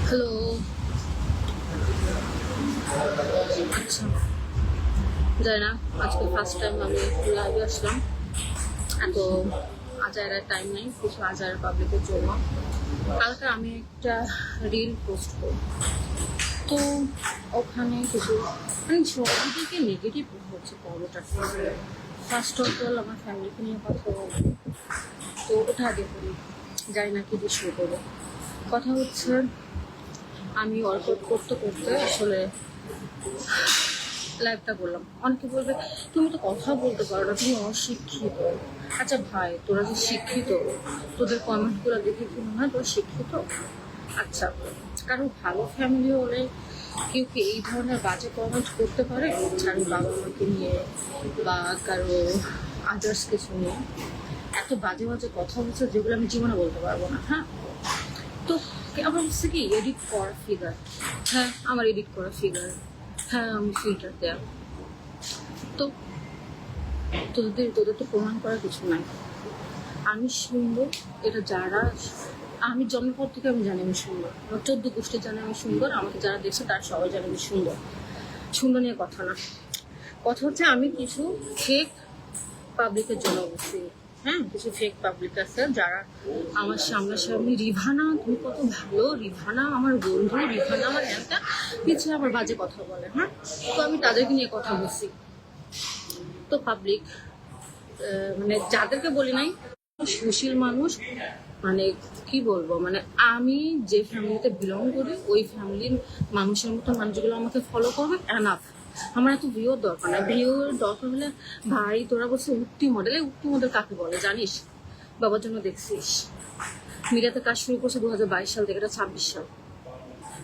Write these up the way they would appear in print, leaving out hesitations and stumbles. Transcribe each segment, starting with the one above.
Hello. আচ্ছা, জানি না, আজকে ফার্স্ট টাইম আমি লাইভে আসলাম। এত আজাইরার টাইম নেই কিছু আজাইরার পাবলিকের জন্য। কালকে আমি একটা রিল পোস্ট করব, তো ওখানে কিছু মানে সবদিকে নেগেটিভ হচ্ছে পর্বটা। ফার্স্ট অফ অল আমার ফ্যামিলিকে নিয়ে কথা বলবো, তো ওটা আগে করি, জানি না কি দিয়ে শুরু করবো। কথা হচ্ছে, আমি ওয়ার্কআউট করতে করতে আসলে লাইভটা বললাম। অনেকে বলবে তুমি তো কথা বলতে পারো না, তুমি অশিক্ষিত। আচ্ছা ভাই, তোরা যে শিক্ষিত, তোদের কমেন্টগুলো দেখে কি মনে হয় তোরা শিক্ষিত? আচ্ছা, কারো ভালো ফ্যামিলি হলে কেউ কি এই ধরনের বাজে কমেন্ট করতে পারে? কারো বাবা মাকে নিয়ে বা কারো আদার্স কিছু নিয়ে এত বাজে বাজে কথা হচ্ছে যেগুলো আমি জীবনে বলতে পারবো না। হ্যাঁ, তো আমার হচ্ছে কি এডিট করা ফিগার। হ্যাঁ, আমার এডিট করা ফিগার। হ্যাঁ, আমি ফিল্টার দেয়া। তো তোদের তো প্রমাণ করার কিছু নাই। আমি সুন্দর, এটা যারা, আমি জন্মপর থেকে আমি জানি আমি সুন্দর, আমার 14 গোষ্ঠী জানে আমি সুন্দর, আমাকে যারা দেখছে তারা সবাই জানে আমি সুন্দর। সুন্দর নিয়ে কথা না, কথা হচ্ছে আমি কিছু ফেক পাবলিকের জন্য বলছি। হ্যাঁ, কিছু ফেক পাবলিক আছে যারা আমার সামনাসামনি রিভানা তুমি কত ভালো, রিভানা আমার বন্ধু, রিভানা আমার একটা পিছিয়ে আবার বাজে কথা বলে। হ্যাঁ, তো আমি তাদেরকে নিয়ে কথা বলছি। তো পাবলিক মানে যাদেরকে বলি নাই, সুশীল মানুষ, মানে কি বলবো, মানে আমি যে ফ্যামিলিতে বিলং করি ওই ফ্যামিলির মানুষের মতো মানুষগুলো আমাকে ফলো করবে, এনাফ। আমার এত ভিউর দরকার না। ভিউর দরকার হলে ভাই তোরা বলছে উঠতি মডেলে, উঠতি মডেল কাকে বলে জানিস? বাবার জন্য দেখছিস মিডিয়াতে কাজ শুরু করছে 2022 সাল থেকে, এটা 26 সাল।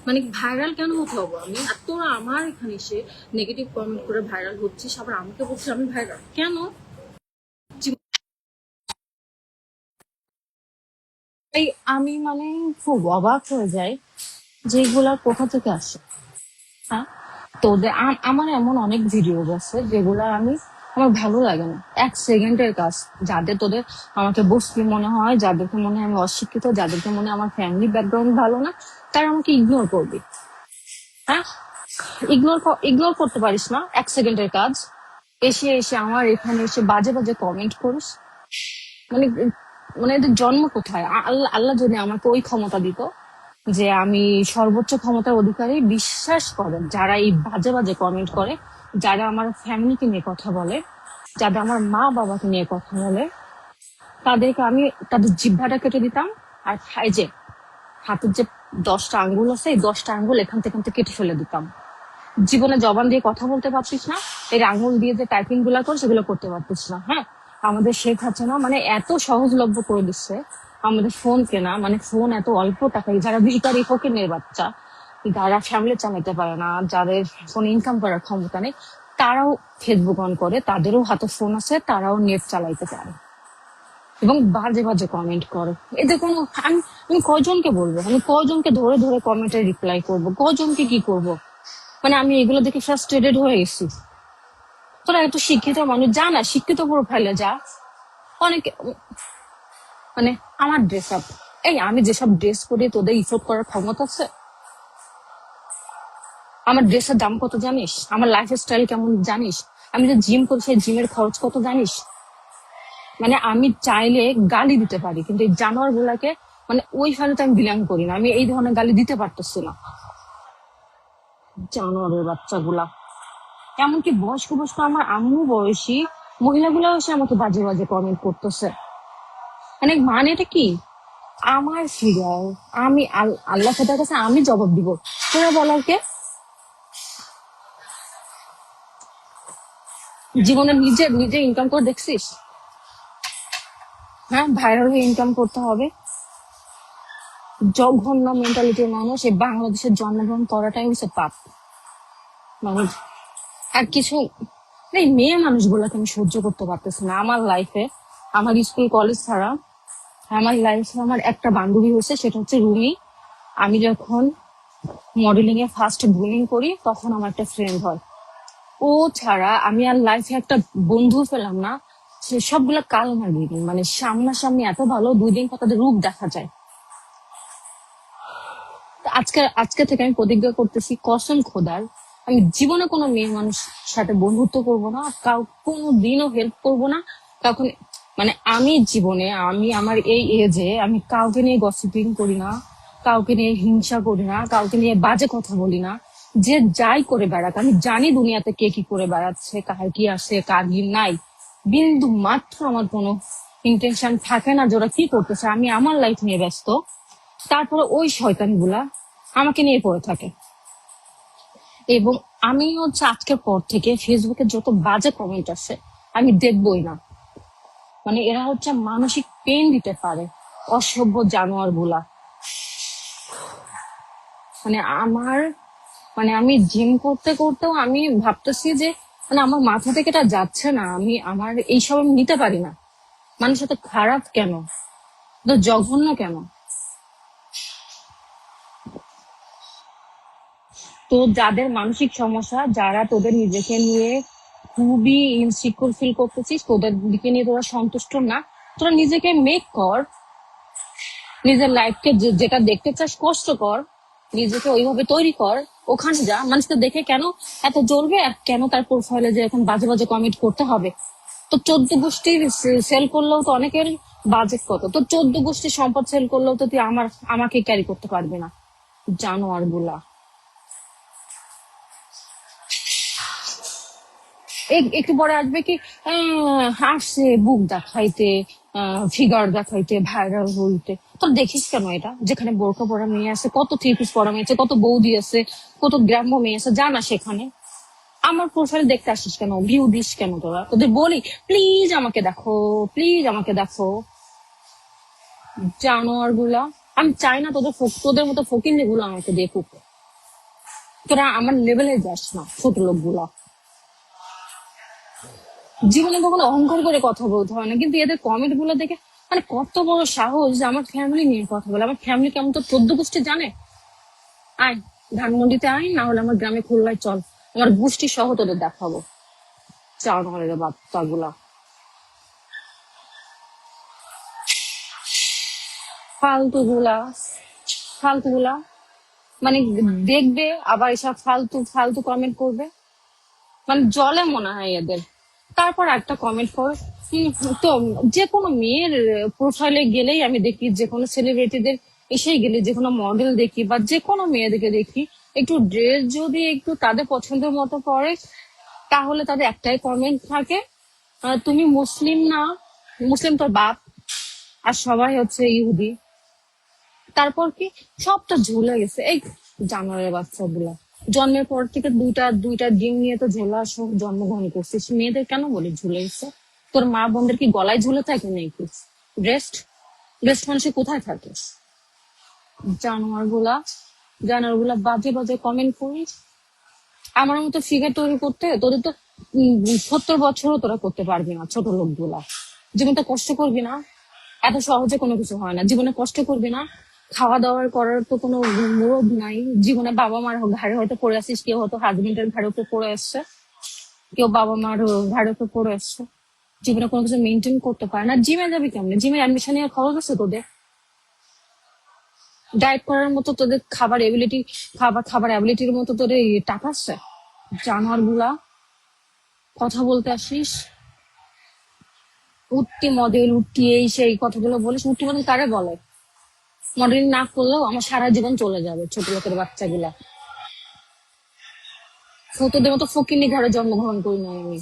মানে ভাইরাল কেন হতে হবো আমি? আর তোরা আমার এখানে এসে নেগেটিভ কমেন্ট করে ভাইরাল হচ্ছিস, আবার আমাকে বলছিস আমি ভাইরাল কেন? এই আমি মানে খুব অবাক হয়ে যাই যে এগুলা কোথা থেকে আসে। হ্যাঁ, তোদের আমার এমন অনেক ভিডিও আছে যেগুলা আমার ভালো লাগে না, 1 সেকেন্ডের কাজ। যাদের তোদের আমাকে বসতে মনে হয়, যাদেরকে মনে হয় আমি অশিক্ষিত, যাদেরকে মনে হয় আমার ফ্যামিলি ব্যাকগ্রাউন্ড ভালো না, তারা আমাকে ইগনোর করবি। হ্যাঁ, ইগনোর করতে পারিস না 1 সেকেন্ডের কাজ। এসে এসে আমার এখানে এসে বাজে বাজে কমেন্ট করিস, মানে মানে এদের জন্ম কোথায়? আল্লাহ আল্লাহ যদি আমাকে ওই ক্ষমতা দিত যে আমি সর্বোচ্চ ক্ষমতার অধিকারী, বিশ্বাস করেন যারা এই বাজে বাজে কমেন্ট করে, যারা আমার ফ্যামিলিকে নিয়ে কথা বলে, যারা আমার মা বাবাকে নিয়ে কথা বলে, তাদেরকে আমি তাদের জিহ্বাটা কেটে দিতাম। আর এই যে হাতের যে 10টা আঙ্গুল আছে, এই 10টা আঙ্গুল এখান থেকে কেটে ফেলে দিতাম। জীবনে জবান দিয়ে কথা বলতে পারতিস না, এই আঙুল দিয়ে যে টাইপিং গুলা কর সেগুলো করতে পারতিস না। হ্যাঁ, আমাদের শেখ হাসিনা মানে এত সহজলভ্য করে দিচ্ছে আমাদের ফোন কেনা, মানে ফোন এত অল্প টাকায়, যারা ভিখারি ফকিরের বাচ্চা, যারা ফ্যামিলি চালাতে পারে না, যাদের ফোন ইনকাম করার ক্ষমতা নেই, তারাও ফেসবুক অন করে, তাদেরও হাতে ফোন আছে, তারাও নেট চালাইতে পারে এবং বাজে বাজে কমেন্ট করে। এদের কোনো আমি কয়জনকে বলবো? আমি কয়জনকে ধরে ধরে কমেন্টে রিপ্লাই করব? কয়জনকে কি করব? মানে আমি এগুলো দেখে ফ্রাস্ট্রেটেড হয়ে গেছি। তোরা এত শিক্ষিত মানুষ, যা না শিক্ষিত প্রোফাইলে যা। অনেকে মানে আমার ড্রেস আপ, এই আমি যেসব ড্রেস করি তোদের ইফোর্ট করার ক্ষমতা আছে? আমার ড্রেসের দাম কত জানিস? আমার লাইফ স্টাইল কেমন জানিস? আমি যে জিম করি সেই জিমের খরচ কত জানিস? মানে আমি চাইলে গালি দিতে পারি, কিন্তু এই জানোয়ার গুলাকে, মানে ওই ফ্যামিলিতে আমি বিলং করি না, আমি এই ধরনের গালি দিতে পারতেছি না। জানোয়ারের বাচ্চাগুলা, এমনকি বয়স্ক বয়স্ক আমার আম্মু বয়সী মহিলাগুলাও এসে আমাকে বাজে বাজে কমেন্ট করতেছে। মানে মানেটা কি? আমার ফিগার, আমি আল্লাহ খোদার কাছে আমি জবাব দিব, তোরা বলার কে? জীবনে নিজে নিজে ইনকাম করে দেখছিস? হ্যাঁ, ভাইরাল হয়ে ইনকাম করতে হবে? জঘন্য মেন্টালিটির মানুষ এই বাংলাদেশের জন্মগ্রহণ করাটাই হচ্ছে পাপ। মানে আর কিছু, এই মেয়ে মানুষগুলোকে আমি সহ্য করতে পারতেছি না আমার লাইফে। আমার স্কুল কলেজ ছাড়া আমার লাইফে আমার একটা বান্ধবী হয়েছে, সেটা হচ্ছে রুমি। আমি যখন মডেলিং এ ফার্স্ট বুলিং করি তখন আমার একটা ফ্রেন্ড হয়। ও ছাড়া আমি আর লাইফে একটা বন্ধু পেলাম না। সে সবগুলো কাল মার্গিনি, মানে সামনাসামনি এত ভালো, 2 দিন পর তাদের রূপ দেখা যায়। তো আজকে আজকে থেকে আমি প্রতিজ্ঞা করতেছি, কসম খোদার, আমি জীবনে কোনো মেয়ে মানুষ সাথে বন্ধুত্ব করব না, কোনো দিনও হেল্প করব না কাউকে। মানে আমি জীবনে, আমি আমার এই এজে আমি কাউকে নিয়ে গসিপিং করি না, কাউকে নিয়ে হিংসা করি না, কাউকে নিয়ে বাজে কথা বলি না। যে যাই করে বেড়াক, আমি জানি দুনিয়াতে কে কি করে বেড়াচ্ছে, কার কি আছে কার কি নাই। বিন্দু মাত্র আমার কোনো ইন্টেনশন থাকে না যে ওরা কি করতেছে, আমি আমার লাইফ নিয়ে ব্যস্ত। তারপরে ওই শয়তান গুলা আমাকে নিয়ে পড়ে থাকে। এবং আমি হচ্ছে আজকের পর থেকে ফেসবুকে যত বাজে কমেন্ট আসে আমি দেখবই না। মানে এরা হচ্ছে মানসিক পেন দিতে পারে, অসভ্য জানোয়ার গুলা। মানে আমার, মানে আমি জিম করতে করতেও আমি ভাবতেছি যে মানে আমার মাথা থেকে এটা যাচ্ছে না, আমি আমার এইসব আমি নিতে পারি না। মানুষ এত খারাপ কেন, এত জঘন্য কেন? তো যাদের মানসিক সমস্যা, যারা তোদের নিজেকে নিয়ে খুবই ইনসিকিউর ফিল করতেছিস, তোদের দিকে নিয়ে তোরা সন্তুষ্ট না, তোরা নিজেকে মেক কর, নিজের লাইফকে যেটা দেখতে চাস কষ্ট কর, নিজেকে ওইভাবে তৈরি কর। ওখানে যা, মানুষকে দেখে কেন এত জ্বলবে, আর কেন তার প্রোফাইলে যে এখন বাজে বাজে কমেন্ট করতে হবে? তো 14 গোষ্ঠীর সেল করলেও তো অনেকের বাজেট কত, তো 14 গোষ্ঠীর সম্পদ সেল করলেও তো তুই আমাকে ক্যারি করতে পারবি না, জানোয়ার গুলা। একটু পরে আসবে কি, আসছে বুক দেখাইতে, ফিগার দেখাইতে, ভাইরাল বলতে। তো দেখিস কেন এটা, যেখানে বোরকা পরা মেয়ে আছে, কত থ্রি পিস পরা মেয়ে আছে, কত বৌদি আছে, কত গ্রাম্য মেয়ে আছে, জানা সেখানে। আমার প্রোফাইল দেখতে আসিস কেন, ভিউ দিস কেন তোরা? তোদের বলি প্লিজ আমাকে দেখো, প্লিজ আমাকে দেখো, জানোয়ার গুলা। আমি চাই না তোদের মতো ফকির গুলো আমাকে দেখুক। তোরা আমার লেভেলে যাস না, ছোট লোক গুলা। জীবনে কখনো অহংকার করে কথা বলতে হয় না, কিন্তু এদের কমেন্ট গুলো দেখে মানে কত বড় সাহস যে আমার ফ্যামিলি নিয়ে কথা বলে। আমার ফ্যামিলি কেমন তো 14 গোষ্ঠী জানে। আয় ধানমন্ডিতে আয়, না হলে আমার গ্রামে খুলনায় চল, আমার গোষ্ঠী সহ তোদের দেখাবো, চাওয়ার বাচ্চা গুলা, ফালতু গুলা, ফালতু গুলা। মানে দেখবে আবার এসব ফালতু ফালতু কমেন্ট করবে, মানে জলে মনে হয় এদের। তারপর একটা কমেন্ট কর। তো যে কোনো মেয়ের প্রোফাইলে গেলেই আমি দেখি, যে কোনো সেলিব্রিটিদের এসেই গেলে, যে কোনো মডেল দেখি বা যে কোনো মেয়েদেরকে দেখি, একটু ড্রেস যদি একটু তাদের পছন্দের মতো পরে, তাহলে তাদের একটাই কমেন্ট থাকে, তুমি মুসলিম না, মুসলিম তোর বাপ, আর সবাই হচ্ছে ইহুদি। তারপর কি, সবটা ঝুলে গেছে এই জানোয়ারের বাচ্চাগুলা। জন্মের পর থেকে দুইটা দুইটা ডিম নিয়ে তো ঝোলা সহ জন্মগ্রহণ করছিস, মেয়েদের কেন বলি ঝুলে গেছে? তোর মা বোনদের কি গলায় ঝুলে থাকে নাকি ব্রেস্ট? ব্রেস্ট মানুষের কোথায় থাকে? জানোয়ার গুলা, জানোয়ার গুলা বাজে বাজে কমেন্ট করিস। আমার মতো ফিগার তৈরি করতে তোদের তো 70 বছরও তোরা করতে পারবি না, ছোট লোকগুলা। জীবনটা কষ্ট করবি না, এত সহজে কোনো কিছু হয় না। জীবনে কষ্ট করবি না, খাওয়া দাওয়ার করার তো কোনো মুরদ নাই। জীবনে বাবা মার ঘাড়ে হয়তো পড়ে আসিস, কেউ হয়তো হাজবেন্ডের ঘাড়ে উপর পড়ে আসছে, কেউ বাবা মার ঘাড়ে উপর পড়ে আসছে। জীবনে কোনো কিছু মেনটেন করতে পারে না, জিমে যাবি কেমনে? জিমের অ্যাডমিশন নিয়ে খরচ আছে তোদের? ডায়েট করার মতো তোদের খাবার অ্যাবিলিটির মতো তোদের টাকা আছে? জানোয়ার গুলা, কথা বলতে আসিস উঠতি মডেল, উঠতি এই সেই কথাগুলো বলিস। উঠতি মডেল কারে বলে? মডেলিং না করলেও আমার সারা জীবন চলে যাবে, ছোট লোকের বাচ্চাগুলা। তোদের মতো ফকিনি ঘরে জন্মগ্রহণ করি না আমি।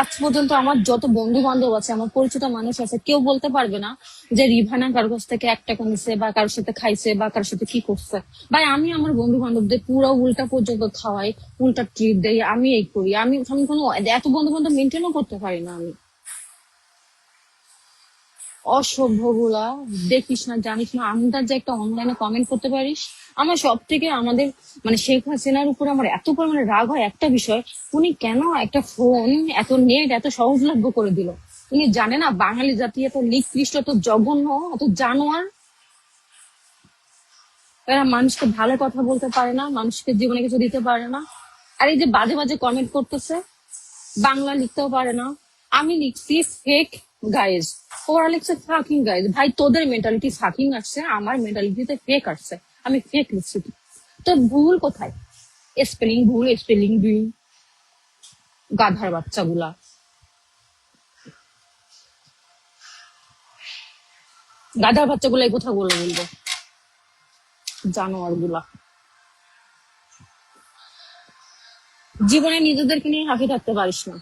আজ পর্যন্ত আমার যত বন্ধু বান্ধব আছে, আমার পরিচিত মানুষ আছে, কেউ বলতে পারবে না যে রিভানা কারোর কাছ থেকে 1 টাকা নিছে, বা কারোর সাথে খাইছে, বা কারোর সাথে কি করছে। ভাই আমি আমার বন্ধু বান্ধবদের পুরো উল্টা পর্যন্ত খাওয়াই, উল্টা ট্রিট দেই, আমি এই করি। আমি কোনো এত বন্ধু বান্ধব মেনটেনও করতে পারি না আমি। অসভ্য গুলা, দেখিস না, জানিস না আমরা যে একটা অনলাইনে কমেন্ট করতে পারিস? আমার সব থেকে আমাদের মানে শেখ হাসিনার উপর আমার এত পরিমাণে রাগ হয় একটা বিষয়, উনি কেন একটা ফোন, এত নেট এত সহজলভ্য করে দিল? উনি জানে না বাঙালি জাতি এত নিকৃষ্ট, এত জঘন্য, এত জানোয়ার? এরা মানুষকে ভালো কথা বলতে পারে না, মানুষকে জীবনে কিছু দিতে পারে না। আর এই যে বাজে বাজে কমেন্ট করতেছে, বাংলা লিখতেও পারে না। আমি লিখছি ফেক গাইজ, ওরা লিখছে ফাকিং গাইজ। ভাই তোদের মেন্টালিটি ফাকিং আসছে, আমার মেন্টালিটিতে ফেক আসছে। আমি ফেক লিখছি। তো ভুল কোথায়? স্পেলিং ভুল, স্পেলিং ভুল, গাধার বাচ্চাগুলা, গাধার বাচ্চাগুলা এই কথাগুলো বলবো, জানোয়ার গুলা। জীবনে নিজেদেরকে নিয়ে হাসি থাকতে পারিস না,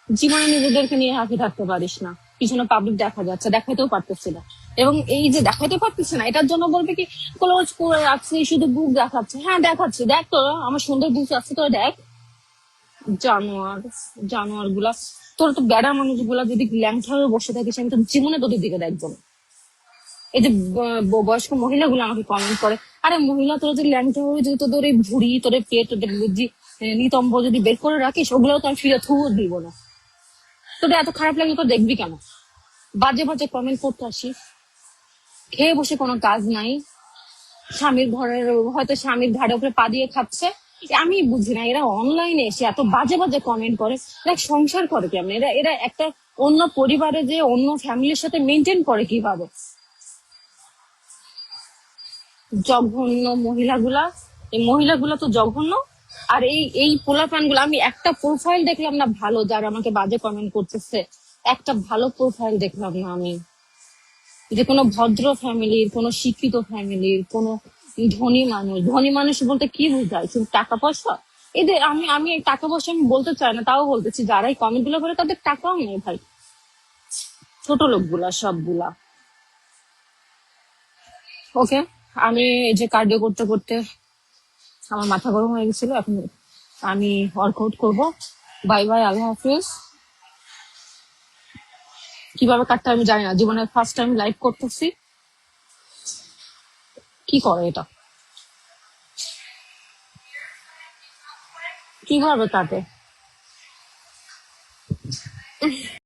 জীবনে নিজেদেরকে নিয়ে হাসি থাকতে পারিস না। পিছনে পাবলিক দেখা যাচ্ছে, দেখাইতেও পারতেছি না। এবং এই যে দেখাইতে পারতেছি না, এটার জন্য বলবে কি ক্লোজ করে রাখছি, শুধু বুক দেখাচ্ছে। হ্যাঁ দেখাচ্ছি, দেখ তো আমার সুন্দর বুক আছে, তোরা দেখ। জানোয়ার, জানোয়ার গুলা। তোরা তো বেড়া মানুষগুলা যদি ল্যাংটা হয়ে বসে থাকিস, আমি তো জীবনে তোদের দিকে দেখবো না। এই যে বয়স্ক মহিলাগুলো আমাকে কমেন্ট করে, আরে মহিলা তোরা যদি ল্যাংটা হয়ে যদি তোদের এই ভুড়ি, তোদের পেট, তোদের বুদ্ধি, নিতম্ব যদি বের করে রাখিস, ওগুলো তো আমি ফিরে থুও দিব না। তোদের এত খারাপ লাগলে তো দেখবি কেন? বাজে বাজে কমেন্ট করতে আসিস, খেয়ে বসে কোনো কাজ নাই, স্বামীর ঘরের, হয়তো স্বামীর ঘাড়ে উপরে পা দিয়ে খাচ্ছে। আমি বুঝি না এরা অনলাইনে এসে এত বাজে বাজে কমেন্ট করে, এরা সংসার করে কেমন? এরা এরা একটা অন্য পরিবারে যে অন্য ফ্যামিলির সাথে মেনটেন করে কিভাবে? জঘন্য মহিলাগুলা, এই মহিলাগুলা তো জঘন্য। আর এই এই পোলাপান গুলো, আমি একটা প্রোফাইল দেখলাম না ভালো, যারা আমাকে বাজে কমেন্ট করতেছে, একটা ভালো প্রোফাইল দেখলাম না আমি, যে কোনো ভদ্র ফ্যামিলির, কোনো শিক্ষিত ফ্যামিলির, কোনো ধনী মানুষ। ধনী মানুষ বলতে কি বোঝায়? শুধু টাকা পয়সা? এদের আমি আমি এই টাকা পয়সা আমি বলতে চাই না, তাও বলতেছি, যারা এই কমেন্ট গুলো করে তাদের টাকাও নেই ভাই। ছোট লোকগুলা সবগুলা। ওকে, আমি এই যে কার্ডিও করতে করতে আমার মাথা গরম হয়ে গেছিল, এখন আমি ওয়ার্কআউট করবো। বাই বাই, আল্লাহ হাফিজ। কিভাবে কাটতে আমি জানি না, জীবনে ফার্স্ট টাইম লাইভ করতেছি। কি করে এটা? কিভাবে কাটে?